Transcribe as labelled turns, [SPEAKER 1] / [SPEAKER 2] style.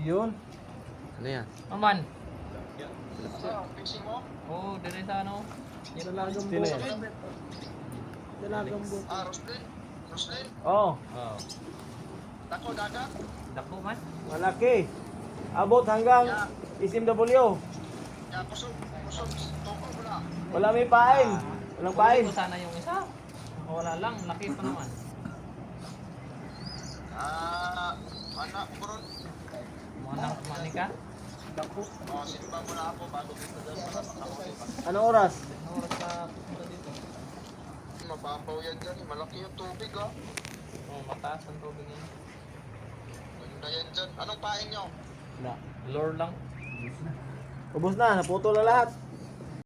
[SPEAKER 1] Yun.
[SPEAKER 2] Ano yan?
[SPEAKER 3] Aman.
[SPEAKER 4] Fixing mo?
[SPEAKER 3] Oo, dire sa ano.
[SPEAKER 1] Dalagang
[SPEAKER 2] Sino
[SPEAKER 1] buhok.
[SPEAKER 2] yan?
[SPEAKER 1] Dalagang buhok.
[SPEAKER 4] Roslyn? Roslyn?
[SPEAKER 1] Oh,
[SPEAKER 3] Oo.
[SPEAKER 4] Dako, dagat?
[SPEAKER 3] Dako man.
[SPEAKER 1] malaki. Abot hanggang SMW.
[SPEAKER 4] Ya, kusog. Kusog. Toko mo na.
[SPEAKER 1] Wala may pain. Walang pain.
[SPEAKER 3] Kunin ko sana yung isa. Wala lang, laki pa naman.
[SPEAKER 4] Anak, bron.
[SPEAKER 3] Mani ka?
[SPEAKER 1] Dako.
[SPEAKER 4] Simba mo na ako bago dito dyan para makahuli pa.
[SPEAKER 1] Anong oras?
[SPEAKER 3] Ano oras na pupunta dito?
[SPEAKER 4] Mababaw yan dyan. Malaki yung tubig, oh.
[SPEAKER 3] Oo, mataas ang tubig niya.
[SPEAKER 4] Ganda yan dyan. Anong pain nyo?
[SPEAKER 1] Na.
[SPEAKER 3] Lure lang.
[SPEAKER 1] Ubos na, naputol na lahat.